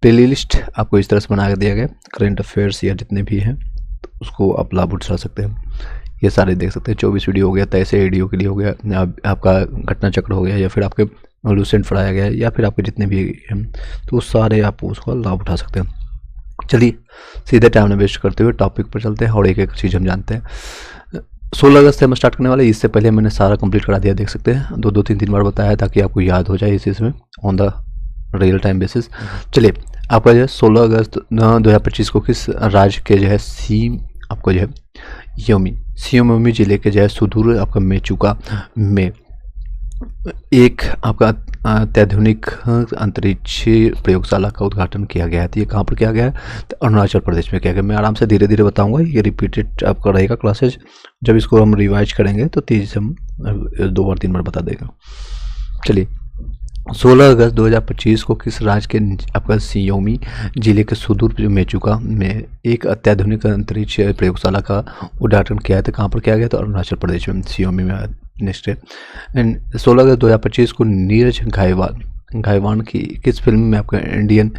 Playlist आपको इस तरह से बना के दिया गया, करेंट अफेयर्स या जितने भी हैं तो उसको आप लाभ उठा सकते हैं। ये सारे देख सकते हैं, 24 वीडियो हो गया, 23 वीडियो के लिए हो गया, आपका घटना चक्र हो गया, या फिर आपके लूसेंट पढ़ाया गया, या फिर आपके जितने भी हैं तो सारे आप उसका लाभ उठा सकते हैं। चलिए सीधे टाइम न वेस्ट करते हुए टॉपिक पर चलते हैं और एक एक चीज़ हम जानते हैं। 16 अगस्त से हम स्टार्ट करने वाले, इससे पहले मैंने सारा कंप्लीट करा दिया, देख सकते हैं, 2-3 बार बताया ताकि आपको याद हो जाए इस इसमें on the real time basis. चलिए आपका जो है 16 अगस्त 2025 को किस राज्य के जो है आपको जो है सियोमी जिले के जो है सुदूर आपका मेचुका में एक आपका अत्याधुनिक अंतरिक्ष प्रयोगशाला का उद्घाटन किया गया है। तो ये कहाँ पर किया गया है? तो अरुणाचल प्रदेश में किया गया। मैं आराम से धीरे धीरे बताऊंगा, ये रिपीटेड आपका रहेगा क्लासेज, जब इसको हम रिवाइज करेंगे तो तेजी से हम 2 बार 3 बार बता देगा। चलिए 16 अगस्त 2025 को किस राज्य के आपका सियोमी जिले के सुदूर मेचुका में एक अत्याधुनिक अंतरिक्ष प्रयोगशाला का उद्घाटन किया है? तो कहाँ पर किया गया? तो अरुणाचल प्रदेश में सियोमी में। नेक्स्ट है 16 अगस्त 2025 को नीरज घायवान की किस फिल्म में आपका इंडियन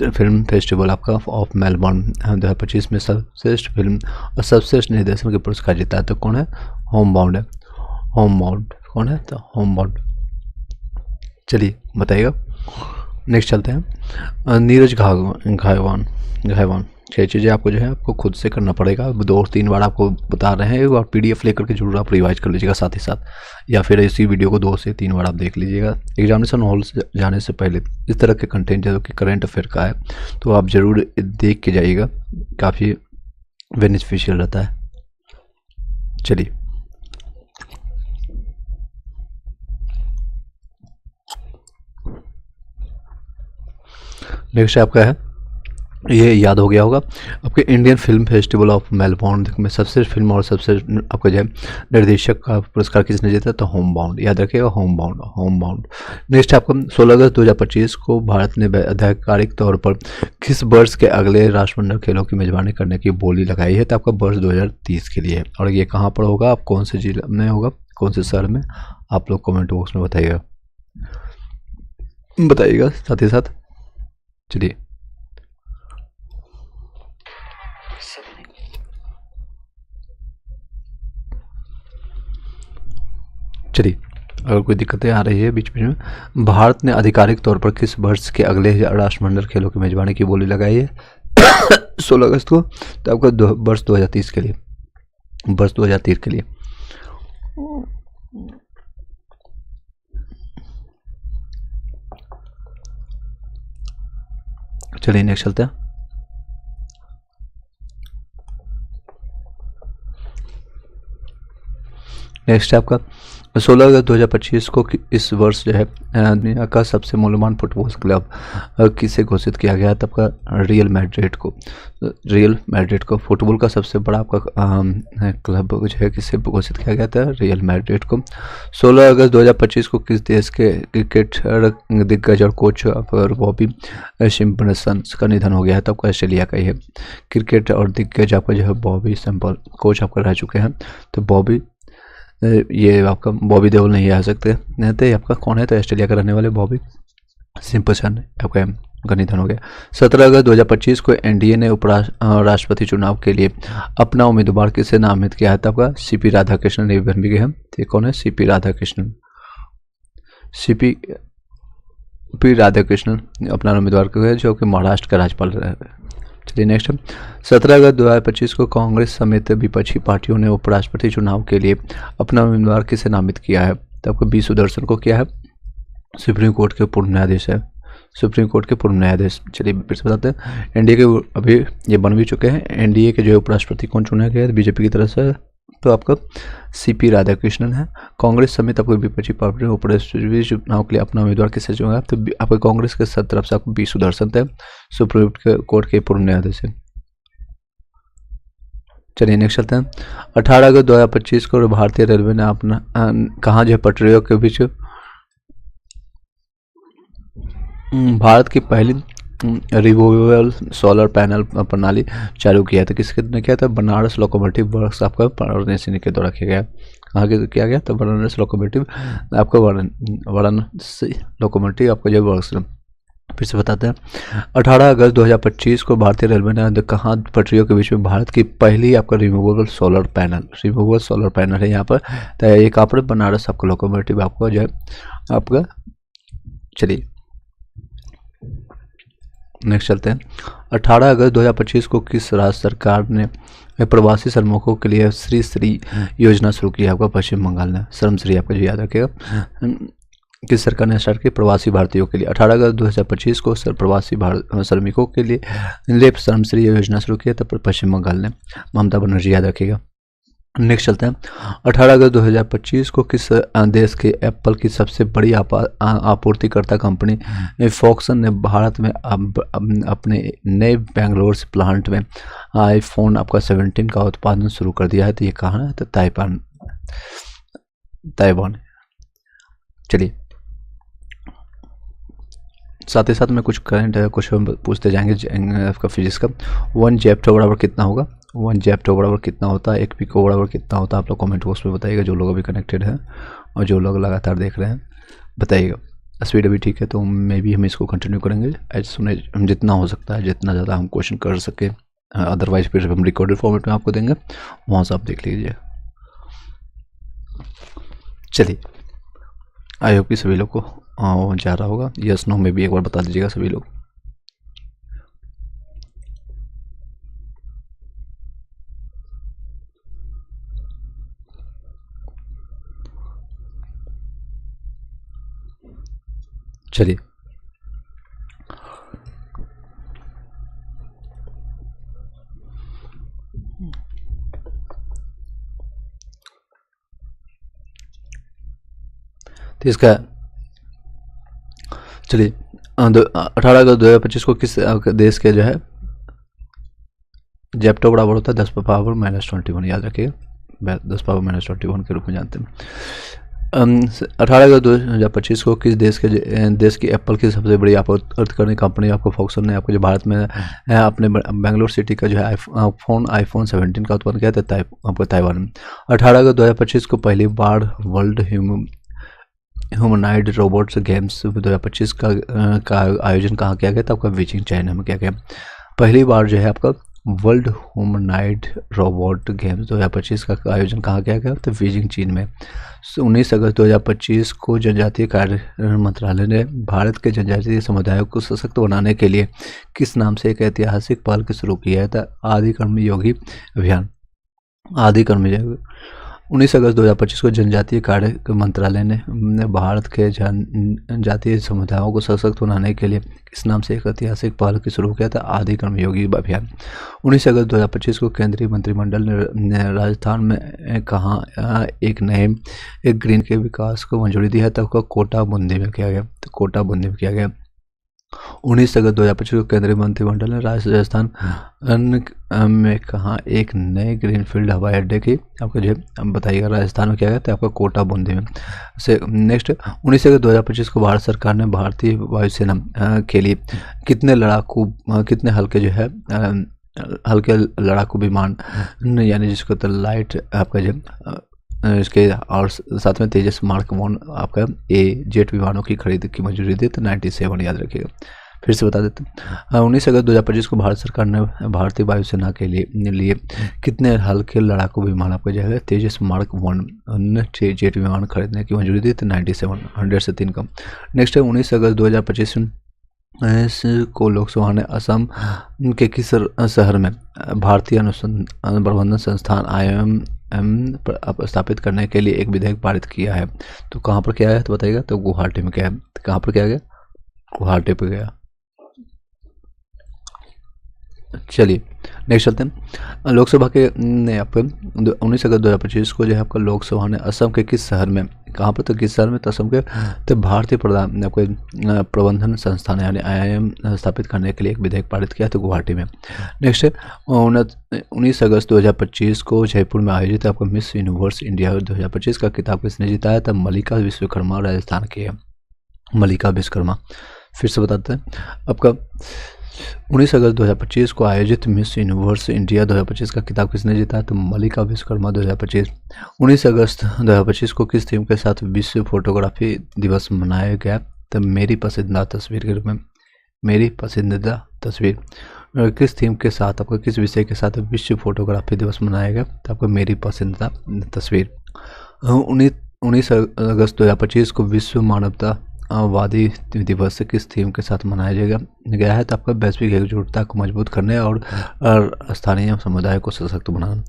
फिल्म फेस्टिवल आपका ऑफ मेलबर्न 2025 में सर्वश्रेष्ठ फिल्म और सर्वश्रेष्ठ निर्देशन के पुरस्कार जीता है? तो कौन है? होमबाउंड है। होमबाउंड कौन है? तो होमबाउंड। चलिए बताइएगा। नेक्स्ट चलते हैं, नीरज घायवान छह चीज़ें आपको जो है आपको खुद से करना पड़ेगा, 2-3 बार आपको बता रहे हैं, और PDF लेकर के जरूर आप रिवाइज कर लीजिएगा साथ ही साथ, या फिर इसी वीडियो को 2 से 3 बार आप देख लीजिएगा। एग्जामिनेशन हॉल से जाने से पहले इस तरह के कंटेंट जो कि करेंट अफेयर का है तो आप ज़रूर देख के जाइएगा, काफ़ी बेनिफिशियल रहता है। चलिए नेक्स्ट आपका है, ये याद हो गया होगा, आपके Indian film festival of Melbourne में सबसे फिल्म और सबसे आपका जो है निर्देशक का पुरस्कार किसने जीता? तो होमबाउंड, याद रखिएगा, होमबाउंड। नेक्स्ट आपका 16 अगस्त 2025 को भारत ने आधिकारिक तौर पर किस वर्ष के अगले राष्ट्रमंडल खेलों की मेजबानी करने की बोली लगाई है? तो आपका वर्ष 2030 के लिए है, और ये कहाँ पर होगा? आप कौन से जिले में होगा, कौन से शहर में? आप लोग कमेंट बॉक्स में बताइएगा साथ ही साथ। चलिए अगर कोई दिक्कतें आ रही है बीच में, भारत ने आधिकारिक तौर पर किस वर्ष के अगले राष्ट्रमंडल खेलों की मेजबानी की बोली लगाई है 16 अगस्त को? तो आपका वर्ष 2030 के लिए, वर्ष 2030 के लिए। चलिए नेक्स्ट चलते हैं। नेक्स्ट है आपका 16 अगस्त 2025 को इस वर्ष जो है दुनिया का सबसे मूल्यवान फुटबॉल क्लब किसे घोषित किया गया? तब का रियल मैड्रिड को फुटबॉल का सबसे बड़ा आपका क्लब जो है किसे घोषित किया गया था? रियल मैड्रिड को। 16 अगस्त 2025 को किस देश के क्रिकेट दिग्गज और कोच बॉबी सिम्पसन का निधन हो गया है? तब का ऑस्ट्रेलिया का ही है। क्रिकेट और दिग्गज आपका जो है बॉबी सिम्पल कोच आपका रह चुके हैं, तो बॉबी ये आपका बॉबी देओल नहीं आ सकते, नहीं तो आपका कौन है? तो ऑस्ट्रेलिया का रहने वाले बॉबी सिम्पसन आपका का निधन हो गया। 17 अगस्त 2025 को एनडीए ने राष्ट्रपति चुनाव के लिए अपना उम्मीदवार किसे नामित किया है? तो आपका CP राधाकृष्णन ये बन भी गए हैं। तो कौन है? CP राधाकृष्णन अपना उम्मीदवार को है, जो कि महाराष्ट्र का राज्यपाल रहे। चलिए नेक्स्ट 17 अगस्त 2025 को कांग्रेस समेत विपक्षी पार्टियों ने उपराष्ट्रपति चुनाव के लिए अपना उम्मीदवार किसे नामित किया है? तो आपको बी सुदर्शन को किया है, सुप्रीम कोर्ट के पूर्व न्यायाधीश है, सुप्रीम कोर्ट के पूर्व न्यायाधीश। चलिए फिर से बताते हैं, एनडीए के अभी ये बन भी चुके हैं। एनडीए के जो है उपराष्ट्रपति कौन चुना गया है बीजेपी की तरफ से? तो आपका CP राधाकृष्णन है। कांग्रेस समेत आपको विपक्षी पार्टी ने उपराष्ट्रपति चुनाव के लिए अपना उम्मीदवार किसे चुना? तो आपको कांग्रेस के तरफ से आपको बी सुदर्शन थे, सुप्रीम कोर्ट के पूर्व न्यायाधीश है। चलिए नेक्स्ट चलते हैं। 18 अगस्त 2025 को भारतीय रेलवे ने अपना कहाँ जो है पटरियों के बीच भारत की पहली रिमूवेबल सोलर पैनल प्रणाली चालू किया था? किसके ने किया था? बनारस लोकोमोटिव वर्क्स आपका वाराणसी के द्वारा किया गया। कहाँ के किया गया? तो बनारस लोकोमोटिव आपका वाराणसी लोकोमोटिव आपका जो वर्क्स फिर से बताते हैं। 18 अगस्त 2025 को भारतीय रेलवे ने कहाँ पटरियों के बीच में भारत की पहली आपका रिमूवेबल सोलर पैनल है यहाँ पर, तो ये कहाँ पर, बनारस आपका लोकोमोटिव आपको जो है आपका। चलिए नेक्स्ट चलते हैं। 18 अगस्त 2025 को किस राज्य सरकार ने प्रवासी श्रमिकों के लिए श्री योजना शुरू की है? आपका पश्चिम बंगाल ने। श्रमश्री आपका जो याद रखिएगा, किस सरकार ने स्टार्ट की? प्रवासी भारतीयों के लिए। 18 अगस्त 2025 को प्रवासी श्रमिकों के लिए श्रमश्री योजना शुरू की है, तब पश्चिम बंगाल ने। ममता बनर्जी याद रखिएगा। नेक्स्ट चलते हैं। 18 अगस्त 2025 को किस देश के एप्पल की सबसे बड़ी आपूर्तिकर्ता कंपनी फॉक्सन ने भारत में अपने नए बेंगलोर प्लांट में आईफोन आपका 17 का उत्पादन शुरू कर दिया है? तो ये कहाँ है? तो ताइवान। चलिए साथ ही साथ में कुछ करंट क्वेश्चन पूछते जाएंगे आपका फिजिक्स का। 1 जेप्टो बराबर कितना होगा? 1 जेप्टो बराबर कितना होता है? 1 पिको बराबर कितना होता है? आप लोग कमेंट बॉक्स में बताइएगा, जो लोग अभी कनेक्टेड हैं और जो लोग लगातार देख रहे हैं बताइएगा। स्पीड अभी ठीक है तो मे भी हम इसको कंटिन्यू करेंगे एज सुन एज जितना हो सकता है, जितना ज़्यादा हम क्वेश्चन कर सके। अदरवाइज फिर हम रिकॉर्डेड फॉर्मेट में आपको देंगे, वहाँ से आप देख लीजिए। चलिए आई होप कि सभी लोग को जा रहा होगा। यस नो में भी एक बार बता दीजिएगा सभी लोग। चलिए तो इसका चलिए 18 अगस्त 2025 को किस देश के जो है जेप्टो बराबर होता है 10⁻⁻21, याद रखिएगा 10⁻⁻21 के रूप में जानते हैं। 18 अगस्त 2025 को किस देश की एप्पल की सबसे बड़ी आपूर्तिकर्ता कंपनी आपको फॉक्सन ने आपको जो भारत में अपने बेंगलोर सिटी का जो है आईफोन 17 का उत्पादन किया था आपको ताइवान में। 18 अगस्त 2025 को पहली बार वर्ल्ड ह्यूमनॉइड रोबोट्स गेम्स 2025 का आयोजन कहाँ किया गया था? आपका बीजिंग चाइना में किया गया। पहली बार जो है आपका वर्ल्ड ह्यूमनॉइड रोबोट गेम्स 2025 का आयोजन कहाँ किया गया? तो बीजिंग चीन में। 19 अगस्त 2025 को जनजातीय कार्य मंत्रालय ने भारत के जनजातीय समुदायों को सशक्त बनाने के लिए किस नाम से एक ऐतिहासिक पहल शुरू किया है? आदि कर्मयोगी अभियान। आदि कर्मयोगी 19 अगस्त 2025 को जनजातीय कार्य मंत्रालय ने भारत के जनजातीय समुदायों को सशक्त बनाने के लिए किस नाम से एक ऐतिहासिक पहल शुरू किया था? आदि कर्मयोगी अभियान। 19 अगस्त 2025 को केंद्रीय मंत्रिमंडल ने राजस्थान में कहाँ एक ग्रीन के विकास को मंजूरी दी है? तब को कोटा बूंदी में किया गया। तो कोटा बूंदी में किया गया। 19 अगस्त 2025 को केंद्रीय मंत्रिमंडल ने राजस्थान में कहा एक नए ग्रीनफील्ड हवाई अड्डे की आपको जो बताइएगा राजस्थान में क्या गया था? आपका कोटा बूंदी में से। नेक्स्ट 19 अगस्त 2025 को भारत सरकार ने भारतीय वायुसेना के लिए कितने हल्के जो है हल्के लड़ाकू विमान यानी जिसको तो लाइट आपका जो इसके और साथ में तेजस मार्क 1 आपका जेट विमानों की खरीद की मंजूरी दी तो 97, याद रखिएगा। फिर से बता देते हैं। 19 अगस्त 2025 को भारत सरकार ने भारतीय वायुसेना के लिए कितने हल्के लड़ाकू विमान आपको जो है तेजस मार्क 1 जेट विमान खरीदने की मंजूरी दी तो 97, 100 से 3 कम। नेक्स्ट है 19 अगस्त 2025 को लोकसभा ने असम के किस शहर में भारतीय अनुसंधान प्रबंधन संस्थान IIM स्थापित करने के लिए एक विधेयक पारित किया है? तो कहाँ पर किया है तो बताइएगा। तो गुवाहाटी में किया है। तो कहाँ पर किया गया? गुवाहाटी पर गया। चलिए नेक्स्ट चलते हैं। लोकसभा के ने आपको 19 अगस्त 2025 को जो है आपका लोकसभा ने असम के किस शहर में कहाँ पर? तो किस शहर में? तो असम के तो भारतीय आपको प्रबंधन संस्थान यानी IIM स्थापित करने के लिए एक विधेयक पारित किया तो गुवाहाटी में। नेक्स्ट है 19 अगस्त 2025 को जयपुर में आयोजित आपको मिस यूनिवर्स इंडिया 2025 का खिताब किसने जीता है? तब मल्लिका विश्वकर्मा राजस्थान की है, मल्लिका विश्वकर्मा। फिर से बताते हैं आपका 19 अगस्त 2025 को आयोजित मिस यूनिवर्स इंडिया 2025 का खिताब किसने जीता है? तो मल्लिका विश्वकर्मा 2025। 19 अगस्त 2025 को किस थीम के साथ विश्व फोटोग्राफी दिवस मनाया गया? तो मेरी पसंदीदा तस्वीर के रूप में मेरी पसंदीदा तस्वीर। किस थीम के साथ, आपको किस विषय के साथ विश्व फोटोग्राफी दिवस मनाया गया? तो आपको मेरी पसंदीदा तस्वीर। 19 अगस्त 2025 को विश्व मानवतावादी दिवस किस थीम के साथ मनाया गया है? तो आपका वैश्विक एकजुटता को मजबूत करने और स्थानीय समुदाय को सशक्त बनाना।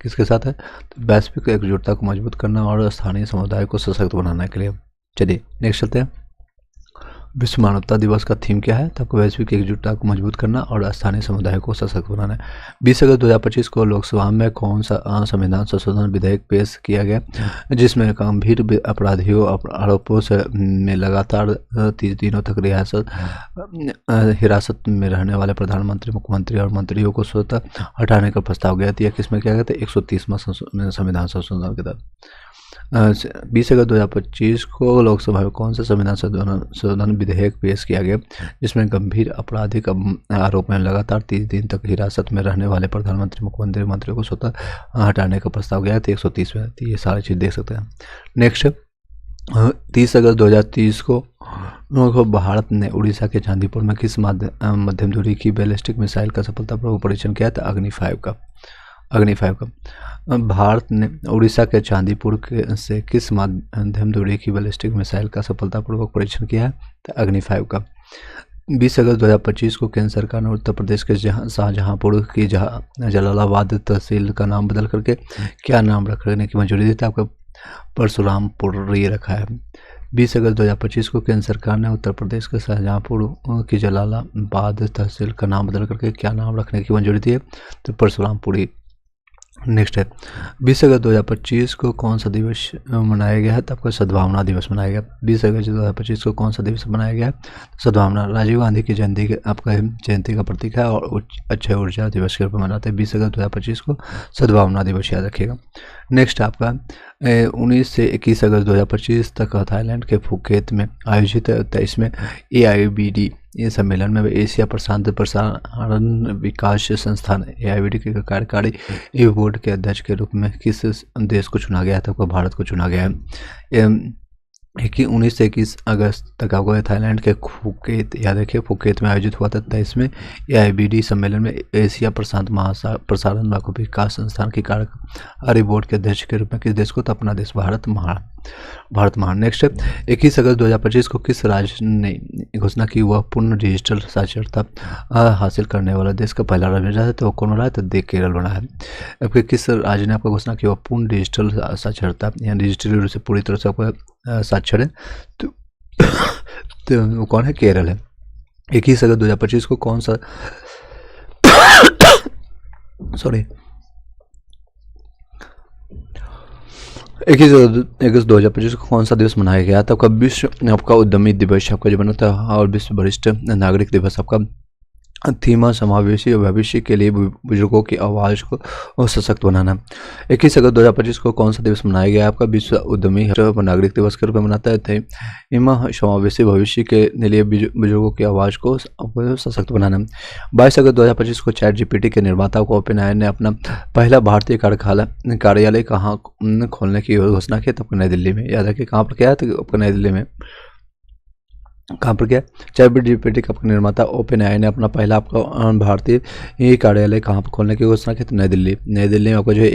किसके साथ है? तो वैश्विक एकजुटता को मजबूत करना और स्थानीय समुदाय को सशक्त बनाने के लिए। चलिए नेक्स्ट चलते हैं। विश्व मानवता दिवस का थीम क्या है? तो आपको वैश्विक एकजुटता को मजबूत करना और स्थानीय समुदाय को सशक्त बनाना है। 20 अगस्त 2025 को लोकसभा में कौन सा संविधान संशोधन विधेयक पेश किया गया, जिसमें गंभीर अपराधियों आरोपों से में लगातार 30 दिनों तक हिरासत में रहने वाले प्रधानमंत्री, मुख्यमंत्री और मंत्रियों को स्वतः हटाने का प्रस्ताव गया था? किसमें किया गया था? 130वां संविधान संशोधन के तहत। 20 अगस्त 2025 को लोकसभा में कौन सा संविधान संशोधन विधेयक पेश किया गया, जिसमें गंभीर आपराधिक आरोप में लगातार 30 दिन तक हिरासत में रहने वाले प्रधानमंत्री, मुख्यमंत्री, मंत्रियों को स्वतः हटाने का प्रस्ताव गया था? 130 में। ये सारी चीज़ देख सकते हैं। नेक्स्ट 30 अगस्त 2030 को भारत ने उड़ीसा के चांदीपुर में किस मध्यम दूरी की बैलिस्टिक मिसाइल का सफलतापूर्वक परीक्षण किया था? अग्नि 5 का। भारत ने उड़ीसा के चांदीपुर से किस मध्यम दूरी की बैलिस्टिक मिसाइल का सफलतापूर्वक परीक्षण किया है? तो अग्नि 5 का। 20 अगस्त 2025 को केंद्र सरकार ने उत्तर प्रदेश के शाहजहांपुर की जलालाबाद तहसील का नाम बदल करके क्या नाम रखने की मंजूरी दी थी? आपका परशुरामपुर ये रखा है। 20 अगस्त 2025 को केंद्र सरकार ने उत्तर प्रदेश के शाहजहांपुर की जलालाबाद तहसील का नाम बदल करके क्या नाम रखने की मंजूरी दी है? तो परशुरामपुरी। नेक्स्ट है 20 अगस्त 2025 को कौन सा दिवस मनाया गया है? तो आपका सद्भावना दिवस मनाया गया। 20 अगस्त 2025 को कौन सा दिवस मनाया गया है? सद्भावना। राजीव गांधी की जयंती का प्रतीक है और अक्षय ऊर्जा दिवस के रूप में मनाते हैं। 20 अगस्त 2025 को सद्भावना दिवस याद रखिएगा। नेक्स्ट आपका 19 से 21 अगस्त 2025 तक थाईलैंड के फुकेत में आयोजित 23वें AIBD सम्मेलन में एशिया प्रशांत प्रसारण विकास संस्थान AIBD के कार्यकारी बोर्ड के अध्यक्ष के रूप में किस देश को चुना गया था? भारत को चुना गया है। 19 से 21 अगस्त तक आपको थाईलैंड के फुकेत याद रखिए, फुकेत में आयोजित हुआ था 23वें AIBD सम्मेलन में एशिया प्रशांत प्रसारण विकास संस्थान की कार्यकारी बोर्ड के अध्यक्ष के रूप में किस देश को? तो अपना देश भारत महान। नेक्स्ट 21 अगस्त 2025 को किस राज्य ने घोषणा की वह पूर्ण डिजिटल साक्षरता हासिल करने वाला देश का पहला राज्य बना है? तो कौन बना है? तो केरल बना है। आपके किस राज्य ने आपको घोषणा की वह पूर्ण डिजिटल साक्षरता या डिजिटल रूप से पूरी तरह से आपको साक्षर है? तो कौन है? केरल है। 21 अगस्त 2025 को कौन सा 21 अगस्त 2025 को कौन सा दिवस मनाया गया था? आपका विश्व आपका उद्यमी दिवस आपका जो बना था, और विश्व वरिष्ठ नागरिक दिवस आपका थीमा समावेशी भविष्य के लिए बुजुर्गों की आवाज़ को सशक्त बनाना। 21 अगस्त 2025 को कौन सा दिवस मनाया गया? आपका विश्व उद्यमी नागरिक दिवस के रूप में मनाता है। थीमा समावेशी भविष्य के लिए बुजुर्गों की आवाज़ को सशक्त बनाना। 22 अगस्त 2025 को ChatGPT के निर्माता को OpenAI ने अपना पहला भारतीय कार्यालय कहाँ खोलने की घोषणा की? तो नई दिल्ली में। याद रखिए कहाँ पर क्या है? तो आपको नई दिल्ली में। कहाँ पर क्या? ChatGPT का निर्माता OpenAI ने अपना पहला आपका भारतीय कार्यालय कहाँ पर खोलने की घोषणा की? तो नई दिल्ली में आपको जो है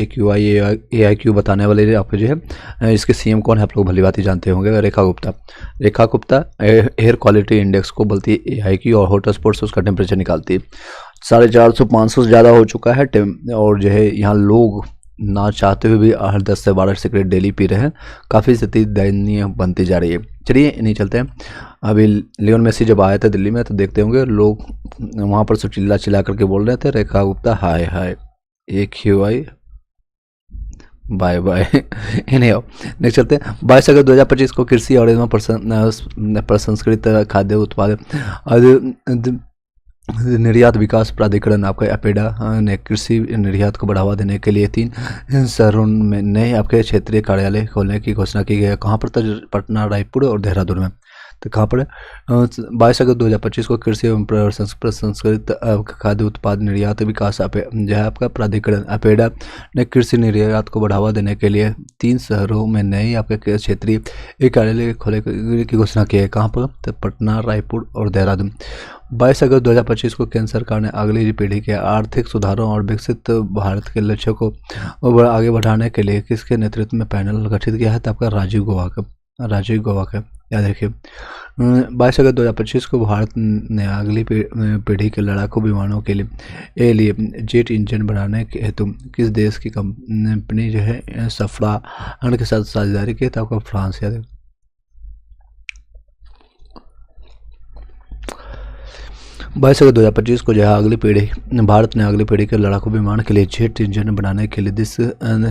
AIQ बताने वाले आपको जो है इसके CM कौन है? आप लोग भली बात ही जानते होंगे, Rekha Gupta air quality index को बोलती है AIQ, और हॉटस्पॉट से उसका टेम्परेचर निकालती है। 450-500 से ज़्यादा हो चुका है और जो है यहाँ लोग ना चाहते हुए भी 10 से 12 सिगरेट डेली पी रहे हैं। काफ़ी स्थिति दयनीय बनती जा रही है। चलिए नहीं चलते हैं। अभी लियोन मेसी जब आया था दिल्ली में तो देखते होंगे लोग वहाँ पर सब चिल्ला करके बोल रहे थे, रेखा गुप्ता हाय AQI बाय इन्हें आओ। नेक्स्ट चलते हैं। 22 अगस्त 2025 को कृषि और प्रसंस्कृत खाद्य उत्पाद निर्यात विकास प्राधिकरण आपका अपेडा ने कृषि निर्यात को बढ़ावा देने के लिए 3 शहरों में नए आपके क्षेत्रीय कार्यालय खोलने की घोषणा की गई है। कहाँ पर? पटना, रायपुर और देहरादून में। तो कहाँ पर 22 अगस्त 2025 को कृषि एवं प्रसंस्कृत खाद्य उत्पाद निर्यात विकास जो है आपका प्राधिकरण अपेडा ने कृषि निर्यात को बढ़ावा देने के लिए 3 शहरों में नई आपके क्षेत्रीय कार्यालय खोले की घोषणा की है। कहाँ पर? तो पटना, रायपुर और देहरादून। 22 अगस्त 2025 को केंद्र सरकार ने अगली पीढ़ी के आर्थिक सुधारों और विकसित भारत के लक्ष्यों को आगे बढ़ाने के लिए किसके नेतृत्व में पैनल गठित किया है? तो आपका राजीव गौबा का याद रखिए। 22 अगस्त 2025 को भारत ने अगली पीढ़ी के लड़ाकू विमानों के लिए जेट इंजन बनाने के हेतु किस देश की कंपनी जो है सफरान के साथ साझेदारी की? तो आपका फ्रांस। याद है। 22 अगस्त 2025 को जो है भारत ने अगली पीढ़ी के लड़ाकू विमान के लिए जेट इंजन बनाने के लिए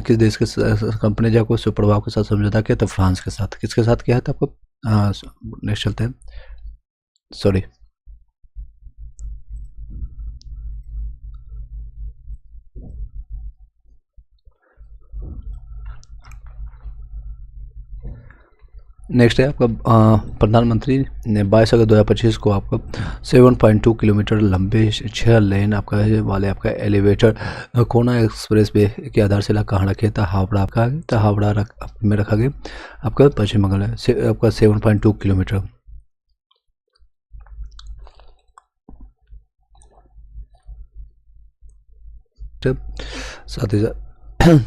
किस देश के कंपनी जो को सुप्रभाव के साथ समझौता किया? तो फ्रांस के साथ। किसके साथ किया है? तो आपको नेक्स्ट चलते हैं। सॉरी, नेक्स्ट है आपका प्रधानमंत्री ने 22 अगस्त 2025 को आपका 7.2 किलोमीटर लंबे 6 लेन आपका वाले आपका एलिवेटर कोना एक्सप्रेस वे की आधारशिला कहाँ रखी था? हावड़ा में रखा गया आपका पश्चिम बंगाल है। आपका 7.2 किलोमीटर। साथ ही साथ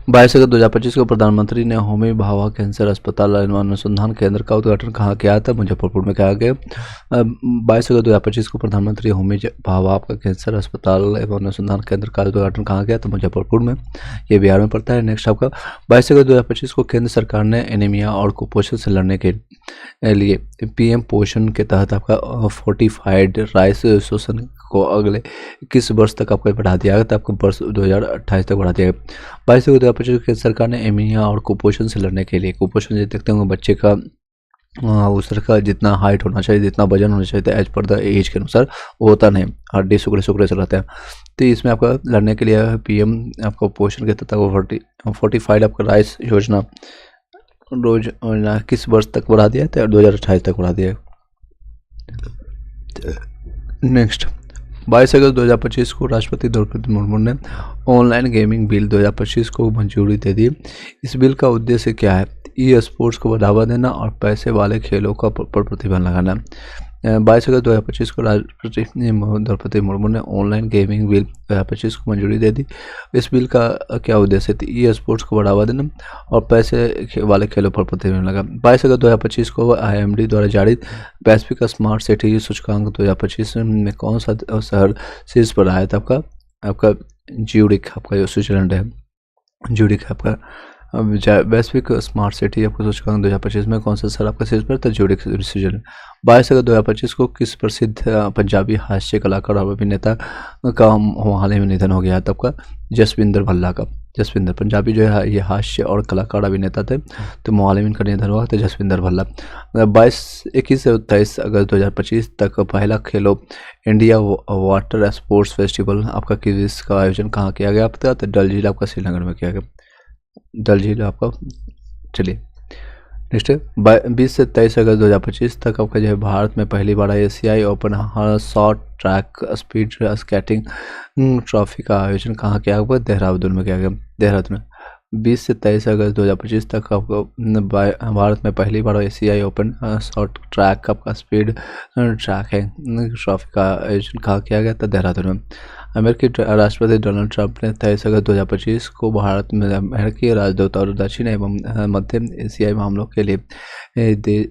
22 अगस्त 2025 को प्रधानमंत्री ने होमी भाभा कैंसर अस्पताल एवं अनुसंधान केंद्र का उद्घाटन कहाँ किया था? मुजफ्फरपुर में किया गया। 22 अगस्त 2025 को प्रधानमंत्री होमी भाभा आपका कैंसर अस्पताल एवं अनुसंधान केंद्र का उद्घाटन कहाँ किया? तो मुजफ्फरपुर में। ये बिहार में पड़ता है। नेक्स्ट आपका 22 अगस्त 2025 को केंद्र सरकार ने एनीमिया और कुपोषण से लड़ने के लिए PM पोषण के तहत आपका फोर्टिफाइड राइस शोषण को अगले किस वर्ष तक आपको बढ़ा दिया गया? तो आपको वर्ष 2028 तक बढ़ा दिया गया। 22 अगस्त 2025 केंद्र सरकार ने एनीमिया और कुपोषण से लड़ने के लिए, कुपोषण जो देखते होंगे बच्चे का उस तरह का जितना हाइट होना चाहिए, जितना वजन होना चाहिए एज पर द एज के अनुसार वो होता नहीं, हड्डी सुकड़े से रहते हैं। तो इसमें आपका लड़ने के लिए PM आपको पोषण के तहत फोर्टिफाइड आपका राइस योजना रोज किस वर्ष तक बढ़ा दिया? तो 2028 तक बढ़ा दिया। नेक्स्ट 22 अगस्त 2025 को राष्ट्रपति द्रौपदी मुर्मू ने ऑनलाइन गेमिंग बिल 2025 को मंजूरी दे दी। इस बिल का उद्देश्य क्या है? स्पोर्ट्स को बढ़ावा देना और पैसे वाले खेलों का पर प्रतिबंध लगाना। 22 अगस्त 2025 को राष्ट्रपति द्रौपदी मुर्मू ने ऑनलाइन गेमिंग बिल 2025 को मंजूरी दे दी। इस बिल का क्या उद्देश्य थी? स्पोर्ट्स को बढ़ावा देना और पैसे वाले खेलों पर प्रतिबंध लगा। 22 अगस्त 2025 को IMD द्वारा जारी वैश्विक स्मार्ट सिटी सूचकांक 2025 में कौन सा शहर शीर्ष पर आया था? आपका ज्यूरिख, आपका जो स्विट्जरलैंड है, ज्यूरिख आपका वैश्विक स्मार्ट सिटी आपको सूचकांक 2025 में कौन सा शहर आपका शीर्ष पर था? Zurich, Switzerland. 22 अगस्त 2025 को किस प्रसिद्ध पंजाबी हास्य कलाकार और अभिनेता का हाल ही में निधन हो गया था? आपका जसविंदर भल्ला का। जसविंदर पंजाबी जो है ये हास्य और कलाकार अभिनेता थे, तो हाल ही में इनका निधन हुआ था जसविंदर भल्ला। 21 से 23 अगस्त 2025 तक पहला खेलो इंडिया वाटर स्पोर्ट्स फेस्टिवल आपका किस का आयोजन कहाँ किया गया था? तो डल झील आपका श्रीनगर में किया गया। डल झील आपका। चलिए नेक्स्ट 20 से 23 अगस्त 2025 तक आपका जो है भारत में पहली बार एशियाई open short track speed skating trophy का आयोजन कहाँ किया गया? देहरादून में किया गया। देहरादून में 20 से 23 अगस्त 2025 तक आपको भारत में पहली बार एशियाई ओपन शॉर्ट ट्रैक आपका स्पीड ट्रैक है ट्रॉफी का आयोजन कहाँ किया गया था? देहरादून में। अमेरिकी राष्ट्रपति डोनाल्ड ट्रंप ने 23 अगस्त 2025 को भारत में अमेरिकी राजदूत और दक्षिण एवं मध्य एशियाई मामलों के लिए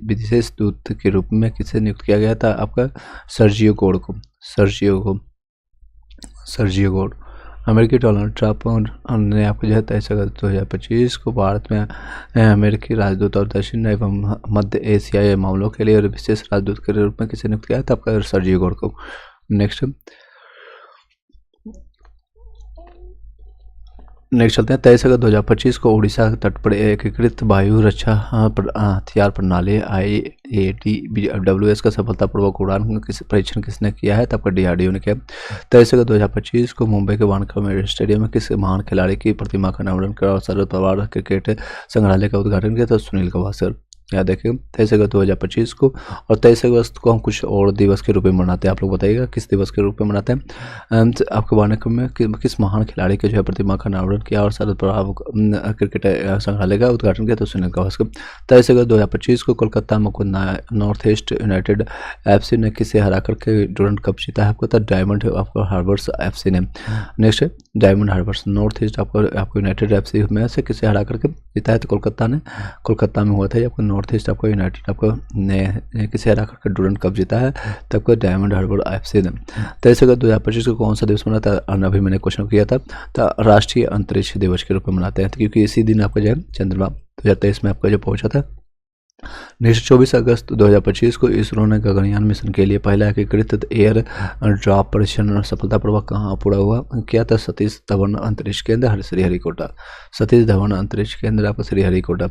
विशेष दूत के रूप में किसे नियुक्त किया गया था? आपका सर्जियो गोड को। सर्जियो गोड अमेरिकी डोनाल्ड ट्रंप ने आपको जो है 23 अगस्त 2025 को भारत में अमेरिकी राजदूत और दक्षिण एवं मध्य एशियाई मामलों के लिए विशेष राजदूत के रूप में किसे नियुक्त किया था? आपका सर्जियो गोर को। नेक्स्ट चलते हैं 23 अगस्त 2025 को उड़ीसा तट पर एकीकृत वायु रक्षा हथियार प्रणाली IATWS का सफलतापूर्वक उड़ान परीक्षण किसने किया है? तब DRDO ने किया। 23 अगस्त 2025 को मुंबई के वानखेड़े स्टेडियम में किस महान खिलाड़ी की प्रतिमा का अनावरण किया और शरद पवार क्रिकेट संग्रहालय का उद्घाटन किया? तो सुनील गावस्कर। याद देखिए 23 अगस्त 2025 को। और 23 अगस्त को हम कुछ और दिवस के रूप में मनाते हैं, आप लोग बताइएगा किस दिवस के रूप में मनाते हैं। आपके वानखेड़े में किस महान खिलाड़ी के जो है प्रतिमा का अनावरण किया और शरद पवार क्रिकेट संग्रहालय का उद्घाटन किया? तो सुनील गावस्कर। 23 अगस्त 2025 को कोलकाता में नॉर्थ ईस्ट यूनाइटेड FC ने किसे हरा करके डुरंड कप जीता है? आपको था डायमंड आपको हार्बर्स FC ने। Next diamond harbours north east आपको यूनाइटेड FC में से किसे हरा करके जीता है? तो कोलकाता में हुआ था। आपको नॉर्थ ईस्ट आपको यूनाइटेड आपको ने किसे हरा करके डुरंड कप जीता है? तब को डायमंड हार्बर FC ने। 23 अगस्त 2025 को कौन सा दिवस मना था? अभी मैंने क्वेश्चन किया था, तो राष्ट्रीय अंतरिक्ष दिवस के रूप में मनाते हैं, क्योंकि इसी दिन आपका जो है चंद्रमा 2023 में आपका जो पहुंचा था। नेक्स्ट 24 अगस्त 2025 को इसरो ने गगनयान मिशन के लिए पहला एकीकृत एयर ड्रॉप परीक्षण सफलतापूर्वक कहाँ पूरा हुआ? क्या था? सतीश धवन अंतरिक्ष केंद्र श्रीहरिकोटा। सतीश धवन अंतरिक्ष केंद्र आपका श्रीहरिकोटा।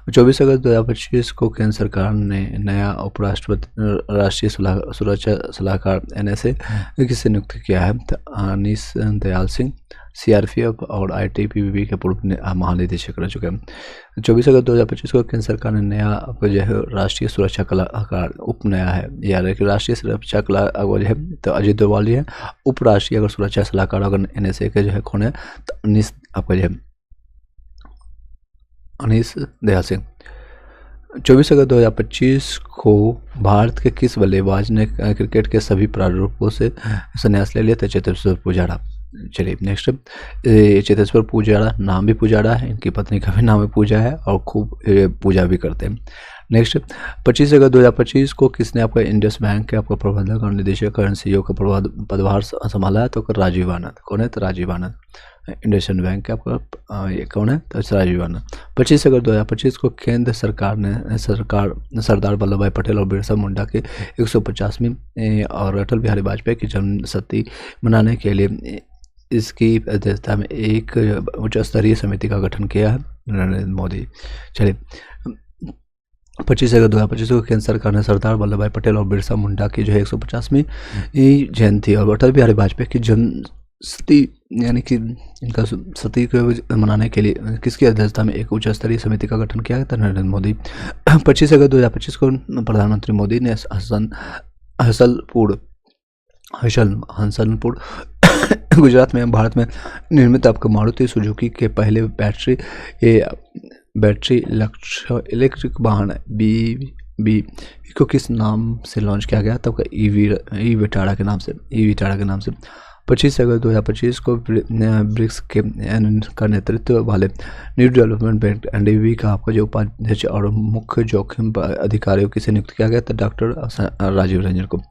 24 अगस्त 2025 को केंद्र सरकार ने नया उपराष्ट्रपति राष्ट्रीय सुरक्षा सलाहकार NSA किसे नियुक्त किया है? अनीस दयाल सिंह CRPF और ITBP के पूर्व महानिदेशक रह चुके हैं। 24 अगस्त 2025 को केंद्र सरकार ने नया जो है राष्ट्रीय सुरक्षा सलाहकार उपनया है, यार कि राष्ट्रीय सुरक्षा जो है तो अजीत डोभाल है। उप राष्ट्रीय अगर सुरक्षा सलाहकार अगर NSA के जो है कौन है? तो अनीस आपका जो है अनीस दयाल सिंह। 24 अगस्त 2025 को भारत के किस बल्लेबाज ने क्रिकेट के सभी प्रारूपों से संन्यास ले लिया? तो चेतेश्वर पुजारा। चलिए नेक्स्ट चेतेश्वर पुजारा नाम भी पुजारा है, इनकी पत्नी का भी नाम है पूजा है और खूब पूजा भी करते हैं। नेक्स्ट 25 अगस्त 2025 को किसने आपका इंडस बैंक के आपका प्रबंधक और निदेशक CEO का पदभार संभाला है? तो राजीव आनंद। कौन है? तो राजीव आनंद। इंडसइंड बैंक के आपका ये कौन है? तो राजीव आनंद। 25 अगस्त 2025 को केंद्र सरकार ने सरदार वल्लभ भाई पटेल और बिरसा मुंडा के 150वीं और अटल बिहारी वाजपेयी की जन्मशती मनाने के लिए इसकी अध्यक्षता में एक उच्च स्तरीय समिति का गठन किया है नरेंद्र मोदी। चलिए 25 अगस्त 2025 को केंद्र सरकार ने सरदार वल्लभ भाई पटेल और बिरसा मुंडा की जो है 150वीं जयंती और अटल बिहारी वाजपेयी की जन्मशती यानी कि इनका सती को मनाने के लिए किसकी अध्यक्षता में एक उच्च स्तरीय समिति का गठन किया था? नरेंद्र मोदी। 25 अगस्त 2025 को प्रधानमंत्री मोदी ने हसनपुर गुजरात में भारत में निर्मित आपका मारुति सुजुकी के पहले बैटरी इलेक्ट्रिक वाहन BB को किस नाम से लॉन्च किया गया? तब का ई विटारा के नाम से। 25 अगस्त 2025 को ब्रिक्स के का नेतृत्व वाले न्यू डेवलपमेंट बैंक NDB का आपका जो उपाध्यक्ष और मुख्य जोखिम अधिकारियों किसे नियुक्त किया गया? तो डॉक्टर राजीव रंजन को।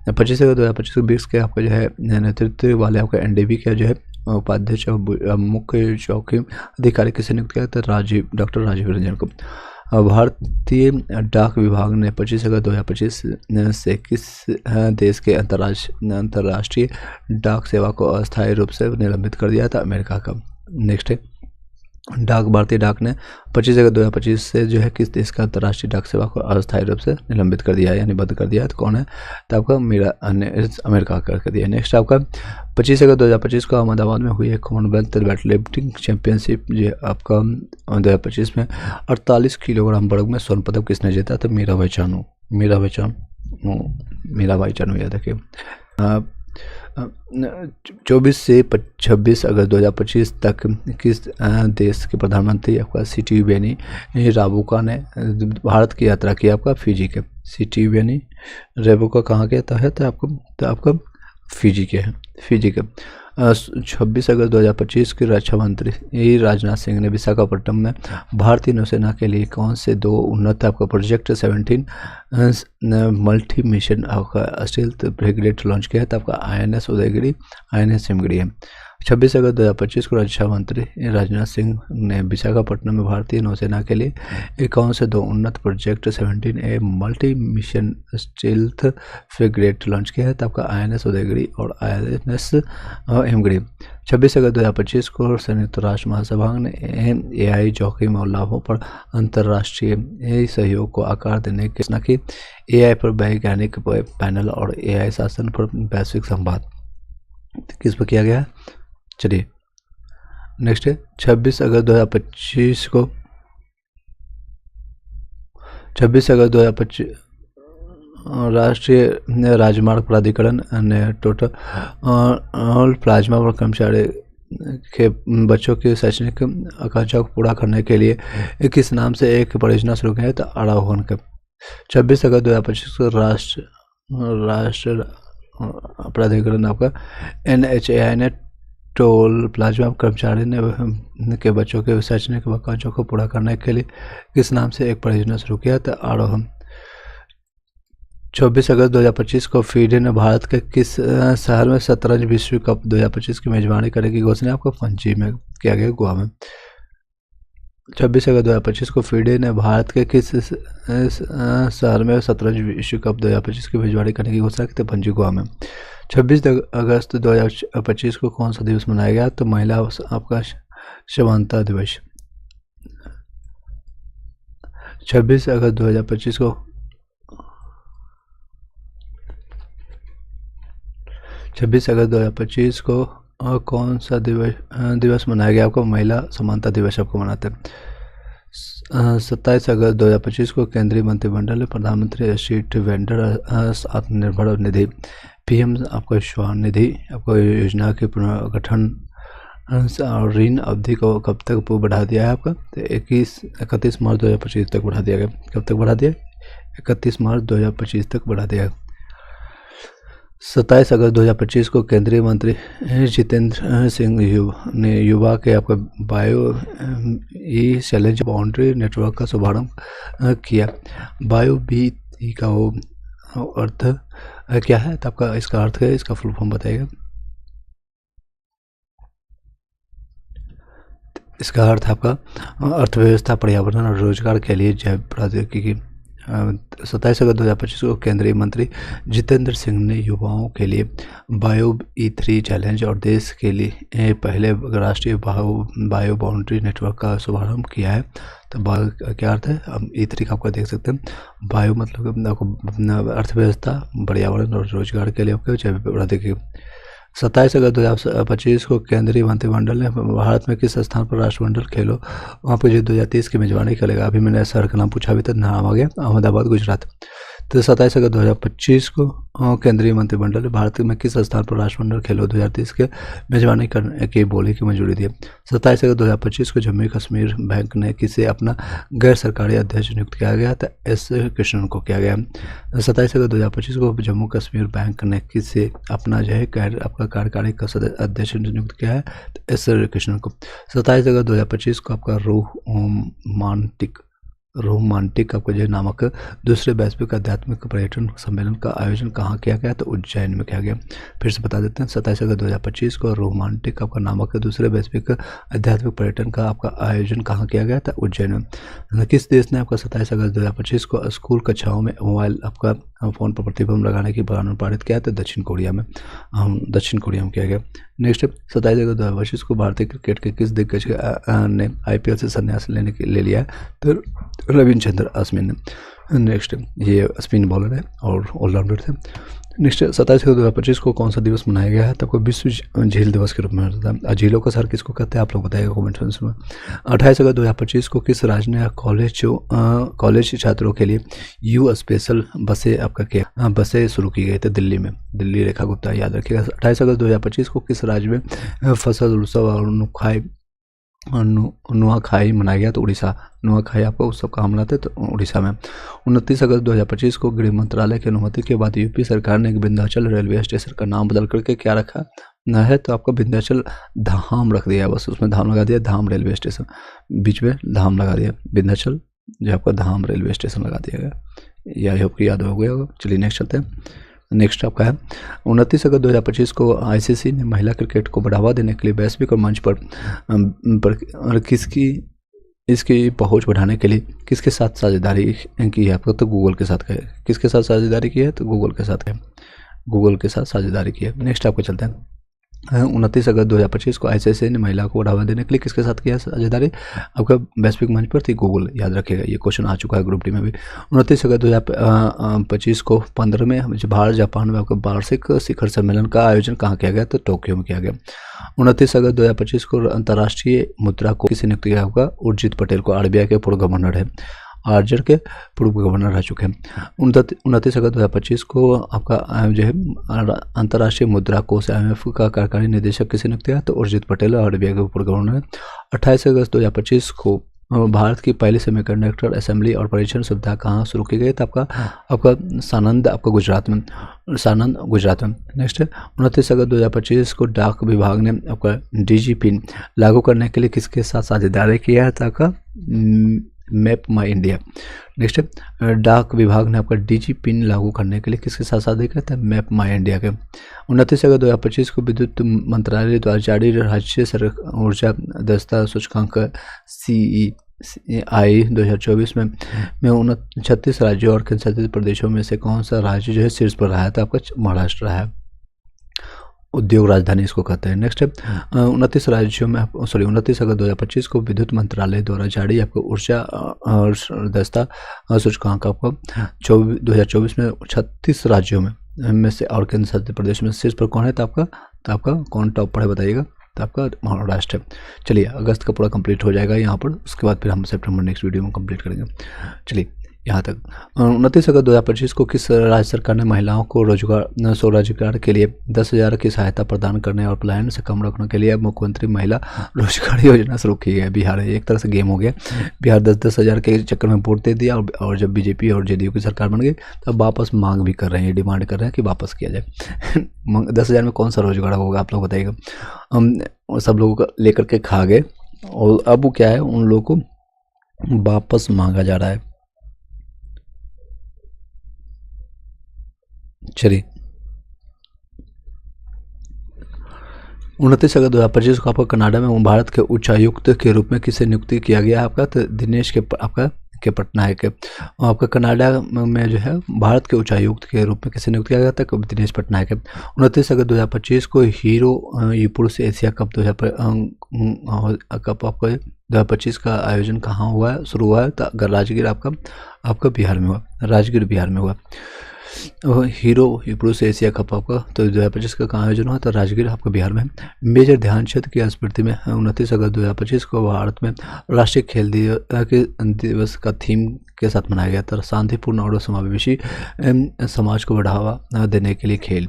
25 अगस्त 2025 को ब्रिक्स के आपका जो है नेतृत्व वाले आपका NDB का जो है उपाध्यक्ष और मुख्य जोखिम अधिकारी किसे नियुक्त किया? तो डॉक्टर राजीव रंजन को। भारतीय डाक विभाग ने 25 अगस्त 2025 से किस देश के अंतर्राष्ट्रीय डाक सेवा को अस्थायी रूप से निलंबित कर दिया था? अमेरिका का। नेक्स्ट है भारतीय डाक ने 25 अगस्त 2025 से जो है किस देश का अंतर्राष्ट्रीय डाक सेवा को अस्थायी रूप से निलंबित कर दिया है यानी बंद कर दिया है? तो कौन है? तो आपका अमेरिका कर दिया। नेक्स्ट आपका 25 अगस्त 2025 को अहमदाबाद में हुई कॉमनवेल्थ वेट लिफ्टिंग चैंपियनशिप जो आपका 2025 में 48 किलोग्राम वर्ग में स्वर्ण पदक किसने जीता? तो मीराबाई चानू याद रखिए। 24 से 26 अगस्त 2025 तक किस देश के प्रधानमंत्री आपका CT बेनी राबुका ने भारत की यात्रा की? आपका फिजी के। CT बेनी राबुका कहाँ के तहत है? तो आपका फिजी के हैं। 26 अगस्त 2025 की रक्षा मंत्री राजनाथ सिंह ने विशाखापट्टनम में भारतीय नौसेना के लिए कौन से 2 उन्नत आपका प्रोजेक्ट 17 मल्टी मिशन आपका स्टील्थ फ्रिगेट लॉन्च किया है। तो आपका INS उदयगिरी, INS हिमगिरी है। 26 अगस्त 2025 को रक्षा मंत्री राजनाथ सिंह ने विशाखापट्टनम में भारतीय नौसेना के लिए कौन से 2 उन्नत project 17A multi mission stealth frigate launch किया है। तो आपका INS उदयगिरी और INS हिमगिरी। 26 अगस्त 2025 को संयुक्त राष्ट्र महासभा ने AI जोखिम और लाभों पर अंतर्राष्ट्रीय सहयोग को आकार देने की घोषणा की। AI पर वैज्ञानिक पैनल और AI शासन पर वैश्विक संवाद किस पर किया गया? चलिए नेक्स्ट है 26 अगस्त 2025 को 26 अगस्त 2025 राष्ट्रीय राजमार्ग प्राधिकरण ने टोटल प्लाज्मा पर कर्मचारी के बच्चों की शैक्षणिक आकांक्षा को पूरा करने के लिए किस नाम से एक परियोजना शुरू की है? तो आरोहण के। 26 अगस्त 2025 को राष्ट्र प्राधिकरण आपका NHAI ने टोल प्लाज्मा कर्मचारी ने के बच्चों के शैक्षणिक आकांक्षाओं को पूरा करने के लिए किस नाम से एक परियोजना शुरू किया? तो आरोहण। 24 अगस्त 2025 को फीडे ने भारत के किस शहर में शतरंज विश्व कप 2025 की मेजबानी करने की घोषणा आपको पणजी में किया गया, गोवा में। 26 अगस्त 2025 को फीडे ने भारत के किस शहर में शतरंज विश्व कप 2025 की मेजबानी करने की घोषणा की? तो पणजी, गोवा में। 26 अगस्त 2025 को कौन सा दिवस मनाया गया? तो महिला आपका समानता दिवस। 26 अगस्त 2025 को 26 अगस्त 2025 को कौन सा दिवस मनाया गया? आपको महिला समानता दिवस आपको मनाते हैं। 27 अगस्त 2025 को केंद्रीय मंत्रिमंडल ने प्रधानमंत्री street vendor Atmanirbhar Nidhi PM आपको स्वनिधि आपको योजना के पुनर्गठन और ऋण अवधि को कब तक बढ़ा दिया है आपका? तो 31 मार्च 2025 तक बढ़ा दिया गया। कब तक बढ़ा दिया? 31 मार्च 2025 तक बढ़ा दिया। 27 अगस्त 2025 को केंद्रीय मंत्री जितेंद्र सिंह ने युवा के आपका बायो चैलेंज बाउंड्री नेटवर्क का शुभारंभ किया। बायो बी का वो अर्थ क्या है? तो आपका इसका अर्थ है, इसका फुल फॉर्म बताइएगा। इसका अर्थ आपका अर्थव्यवस्था, पर्यावरण और रोजगार के लिए जैव प्रौद्योगिकी। 27 अगस्त 2025 को केंद्रीय मंत्री जितेंद्र सिंह ने युवाओं के लिए बायो E3 चैलेंज और देश के लिए पहले राष्ट्रीय बायो बाउंड्री नेटवर्क का शुभारंभ किया है। तो बायो क्या अर्थ है? हम E3 का आपका देख सकते हैं। बायो मतलब आपको अर्थव्यवस्था, पर्यावरण और रोजगार के लिए आपके जैव प्रौद्योगिकी। 27 अगस्त 2025 को केंद्रीय मंत्रिमंडल ने भारत में किस स्थान पर राष्ट्रमंडल खेलों वहाँ पर जो 2030 की मेजबानी करेगा? अभी मैंने शहर का नाम पूछा भी था, नाम आ गया अहमदाबाद, गुजरात। तो 27 अगस्त 2025 को केंद्रीय मंत्रिमंडल ने भारत में किस स्थान पर राष्ट्रमंडल खेलों 2030 के मेजबानी करने की बोली की मंजूरी दी। 27 अगस्त 2025 को जम्मू कश्मीर बैंक ने किसे अपना गैर सरकारी अध्यक्ष नियुक्त किया गया? तो S कृष्णन को किया गया। 27 अगस्त 2025 को जम्मू कश्मीर बैंक ने किसे अपना जो है आपका कार्यकारी अध्यक्ष नियुक्त किया है? तो S कृष्णन को। 27 अगस्त 2025 को आपका रोमांटिक आपको जो नामक दूसरे वैश्विक आध्यात्मिक पर्यटन सम्मेलन का आयोजन कहाँ किया गया? तो उज्जैन में किया गया। फिर से बता देते हैं, 27 अगस्त 2025 को रोमांटिक आपका नामक दूसरे वैश्विक आध्यात्मिक पर्यटन का आपका आयोजन कहाँ किया गया? था उज्जैन में। किस देश ने आपका 27 अगस्त 2025 को स्कूल कक्षाओं में मोबाइल आपका फ़ोन पर प्रतिबंध लगाने की कानून पारित किया? तो दक्षिण कोरिया में किया गया। नेक्स्ट 27 अगस्त 2025 को भारतीय क्रिकेट के किस दिग्गज ने IPL से संन्यास ले लिया है? तो रविचंद्र अश्विन ने। नेक्स्ट ये स्पिन बॉलर है और ऑलराउंडर थे। नेक्स्ट 27 अगस्त 2025 को कौन सा दिवस मनाया गया है? तो आपको विश्व झील दिवस के रूप में मनाया जाता है। झीलों का शहर किसको कहते हैं? आप लोग बताइएगा कमेंट सेक्शन में। 28 अगस्त 2025 को किस राज्य ने कॉलेज छात्रों के लिए यू स्पेशल बसें शुरू की गई थी? दिल्ली में। दिल्ली रेखा गुप्ता, याद रखिएगा। 28 अगस्त 2025 को किस राज्य में फसल उत्सव और नुखाई नुआखाई मनाया गया तो उड़ीसा, नुआखाई आपको उस सब कहाँ मनाते तो उड़ीसा में। 29 अगस्त 2025 को गृह मंत्रालय की अनुमति के बाद यूपी सरकार ने विंध्याचल रेलवे स्टेशन का नाम बदल करके क्या रखा न है तो आपका विंध्याचल धाम रख दिया, बस उसमें धाम लगा दिया, धाम रेलवे स्टेशन बीच में धाम लगा दिया, विंध्याचल जो आपका धाम रेलवे स्टेशन लगा दिया गया। यह आपको याद हो गया होगा। चलिए नेक्स्ट चलते हैं। नेक्स्ट आपका है 29 अगस्त 2025 को आईसीसी ने महिला क्रिकेट को बढ़ावा देने के लिए वैश्विक मंच पर इसकी पहुंच बढ़ाने के लिए किसके साथ साझेदारी की है आपको तो गूगल के साथ है। किसके साथ साझेदारी की है तो गूगल के साथ है, गूगल के साथ साझेदारी की है। नेक्स्ट आपको चलते हैं 29 अगस्त 2025 को आईसीसी ने महिला को बढ़ावा देने के लिए किसके साथ किया साझेदारी आपका वैश्विक मंच पर थी गूगल, याद रखिएगा ये क्वेश्चन आ चुका है ग्रुप डी में भी। 29 अगस्त 2025 को 15 में भारत जापान में आपका वार्षिक शिखर सम्मेलन का आयोजन कहाँ किया गया तो टोक्यो में किया गया। 29 अगस्त 2025 को अंतर्राष्ट्रीय मुद्रा कोष किसे नियुक्त किया होगा उर्जित पटेल को, आरबीआई के पूर्व गवर्नर है, आरजर के पूर्व गवर्नर रह चुके हैं। 29 अगस्त 2025 को आपका जो है अंतर्राष्ट्रीय मुद्रा कोष IMF का कार्यकारी निदेशक किसे नियुक्त किया तो उर्जित पटेल आरबीआई के पूर्व गवर्नर है। 28 अगस्त 2025 को भारत की पहली सेमीकंडक्टर असेंबली और परीक्षण सुविधा कहाँ शुरू की गई तो आपका सानंद आपका गुजरात में, सानंद गुजरात में। नेक्स्ट 29 अगस्त 2025 को डाक विभाग ने आपका DG पिन लागू करने के लिए किसके साथ साझेदारी किया है तो आपका मैप माई इंडिया। नेक्स्ट डाक विभाग ने आपका DG पिन लागू करने के लिए किसके साथ साझेदारी किया था मैप माई इंडिया के। 29 अगस्त 2025 को विद्युत मंत्रालय द्वारा जारी राज्य ऊर्जा दस्ता सूचकांक CEI 2024 में 36 राज्यों और केंद्रशासित प्रदेशों में से कौन सा राज्य जो है शीर्ष पर रहा है तो आपका महाराष्ट्र रहा है, उद्योग राजधानी इसको कहते हैं। नेक्स्ट 29 राज्यों में 29 अगस्त 2025 को विद्युत मंत्रालय द्वारा जारी आपको ऊर्जा दस्ता सूचकांक आपको 2024 में 36 राज्यों में से और केंद्र शासित प्रदेश में शीर्ष पर कौन है तो आपका कौन टॉप पर है बताइएगा तो आपका महाराष्ट्र है। चलिए अगस्त का पूरा कंप्लीट हो जाएगा यहाँ पर, उसके बाद फिर हम सितंबर नेक्स्ट वीडियो में कंप्लीट करेंगे। चलिए यहाँ तक 29 अगस्त 2025 को किस राज्य सरकार ने महिलाओं को स्वरोजगार के लिए 10,000 की सहायता प्रदान करने और पलायन से कम रखने के लिए मुख्यमंत्री महिला रोजगार योजना शुरू की है। बिहार एक तरह से गेम हो गया, बिहार 10,000 के चक्कर में वोट दे दिया और जब बीजेपी और जेडीयू की सरकार बन गई तब वापस मांग भी कर रहे हैं, डिमांड कर रहे हैं कि वापस किया जाए। 10,000 में कौन सा रोजगार होगा आप लोग बताइएगा। सब लोगों को लेकर के खा गए और अब क्या है उन लोगों को वापस मांगा जा रहा है। चलिए 29 अगस्त 2025 को आपका कनाडा में भारत के उच्चायुक्त के रूप में किसे नियुक्ति किया गया आपका तो दिनेश के पटनायक है। आपका कनाडा में जो है भारत के उच्चायुक्त के रूप में किसे नियुक्त किया गया था दिनेश पटनायक है। 29 अगस्त 2025 को हीरो ये पुरुष एशिया कप 2025 का आयोजन कहाँ हुआ है शुरू हुआ है तो राजगीर आपका बिहार में हुआ, राजगीर बिहार में हुआ। हीरो पुरुष एशिया कप आपका तो 2025 का कहाँ आयोजन हुआ तो राजगीर आपका बिहार में। मेजर ध्यानचंद की स्मृति में 29 अगस्त 2025 को भारत में राष्ट्रीय खेल दिवस का थीम के साथ मनाया गया था शांतिपूर्ण और समावेशी समाज को बढ़ावा देने के लिए खेल।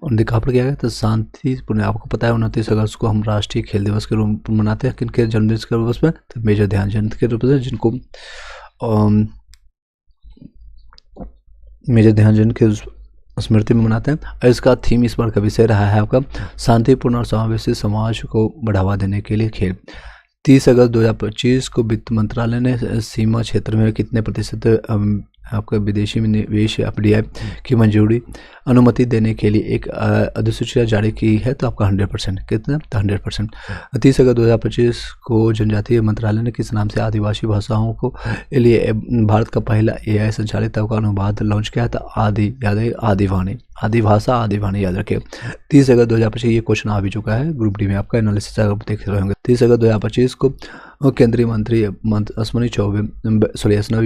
और कहाँ पर किया गया तो शांतिपूर्ण, आपको पता है 29 अगस्त को हम राष्ट्रीय खेल दिवस के रूप में मनाते हैं किनके जन्मदिन के रूप में तो मेजर ध्यानचंद के रूप में, जिनको मेजर ध्यानचंद के स्मृति में मनाते हैं। और इसका थीम इस बार का विषय रहा है आपका शांतिपूर्ण और समावेशी समाज को बढ़ावा देने के लिए खेल। 30 अगस्त 2025 को वित्त मंत्रालय ने सीमा क्षेत्र में कितने प्रतिशत आपका विदेशी निवेश FDI की मंजूरी अनुमति देने के लिए एक अधिसूचना जारी की है तो आपका 100%, कितना तो 100%। 30 अगस्त 2025 को जनजातीय मंत्रालय ने किस नाम से आदिवासी भाषाओं को लिए भारत का पहला AI संचालित आपका अनुवाद लॉन्च किया था आदिवाणी, आदिभाषा आदिवाणी याद रखिए। 30 अगस्त 2025 ये क्वेश्चन आ भी चुका है ग्रुप डी में आपका एनालिसिस आप देख रहे होंगे। 30 अगस्त 2025 को केंद्रीय मंत्री अश्विनी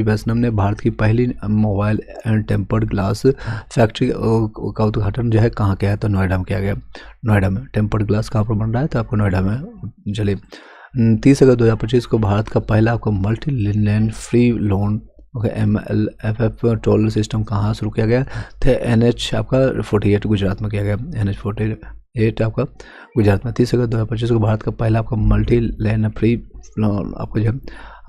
वैष्णव ने भारत की पहली मोबाइल टेम्पर्ड ग्लास फैक्ट्री का उद्घाटन जो है कहाँ किया है तो नोएडा में किया गया। नोएडा में टेम्पर्ड ग्लास कहाँ पर बन रहा है तो आपको नोएडा में। चलिए 30 अगस्त 2025 को भारत का पहला आपको multi land free loan MLFF toll system कहाँ शुरू किया गया थे NH आपका 48 गुजरात में किया गया। NH 48 ये आपका गुजरात में। 30 अगस्त 2025 को भारत का पहला आपका मल्टी लेन फ्री आपको जो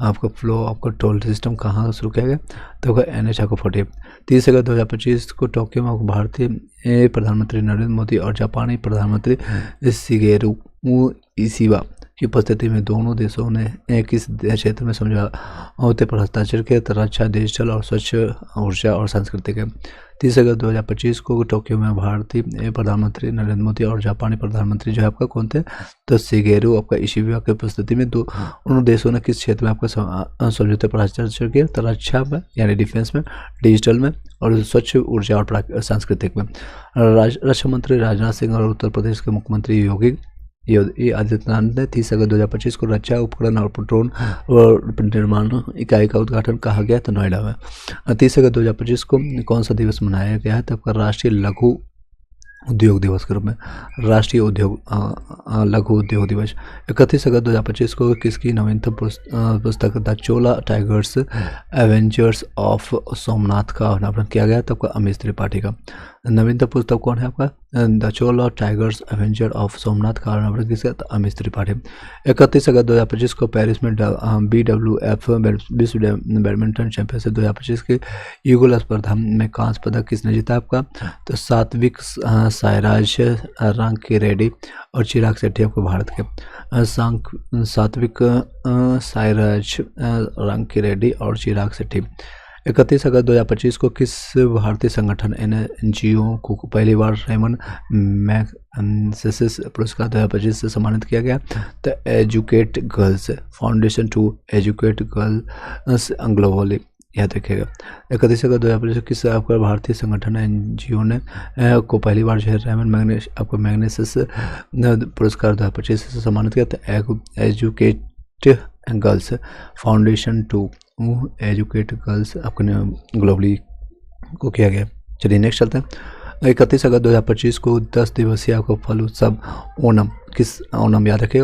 आपका फ्लो आपका टोल सिस्टम कहाँ शुरू किया गया, तो NH आपको 40। 30 अगस्त 2025 को टोक्यो में आपको भारतीय प्रधानमंत्री नरेंद्र मोदी और जापानी प्रधानमंत्री शिगेरू इशिबा की उपस्थिति में दोनों देशों ने किस क्षेत्र में समझौते पर हस्ताक्षर किया, तो रक्षा, डिजिटल और स्वच्छ ऊर्जा और सांस्कृतिक है। 30 अगस्त 2025 को टोक्यो में भारतीय प्रधानमंत्री नरेंद्र मोदी और जापानी प्रधानमंत्री जो है आपका कौन थे, तो शिगेरू आपका इशिबा की उपस्थिति में दोनों देशों ने किस क्षेत्र में आपका समझौते पर हस्ताक्षर किया, तो रक्षा में यानी डिफेंस में, डिजिटल में और स्वच्छ ऊर्जा और सांस्कृतिक में। रक्षा मंत्री राजनाथ सिंह और उत्तर प्रदेश के मुख्यमंत्री योगी आदित्यनाथ ने 30 अगस्त 2025 को रक्षा उपकरण और ड्रोन निर्माण इकाई का उद्घाटन कहा गया था नोएडा में। 30 अगस्त 2025 को कौन सा दिवस मनाया गया है, तो आपका राष्ट्रीय लघु उद्योग दिवस के रूप में, राष्ट्रीय लघु उद्योग दिवस। 31 अगस्त 2025 को किसकी नवीनतम पुस्तक the Chola tigers Avengers of Somnath का अनावरण किया गया, तब अमित त्रिपाठी का। नवीनतम पुस्तक कौन है आपका, the Chola tigers Avenger of Somnath का अनावरण किसका, अमित त्रिपाठी। 31 अगस्त 2025 को पेरिस में BWF विश्व बैडमिंटन चैंपियनशिप 2025 के युगल स्पर्धा में कांस्य पदक किसने जीता आपका, तो सात्विक साईराज रांकीरेड्डी और चिराग शेट्टी आपको भारत के। सात्विक साईराज रांकीरेड्डी और चिराग शेट्टी। 31 अगस्त 2025 को किस भारतीय संगठन NGO को पहली बार रेमन मैग्सेसे पुरस्कार 2025 से सम्मानित किया गया, तो educate girls foundation to educate girls globally, याद रखिएगा। 31 अगस्त 2025 किस आपका भारतीय संगठन NGO ने को पहली बार जो है रेमन मैग्सेसे पुरस्कार 2025 से सम्मानित किया, तो educate girls foundation to educate girls अपने ग्लोबली को किया गया। चलिए नेक्स्ट चलते हैं। 31 अगस्त 2025 को 10 दिवसीय आपको फल उत्सव ओणम, किस ओणम याद रखिएगा,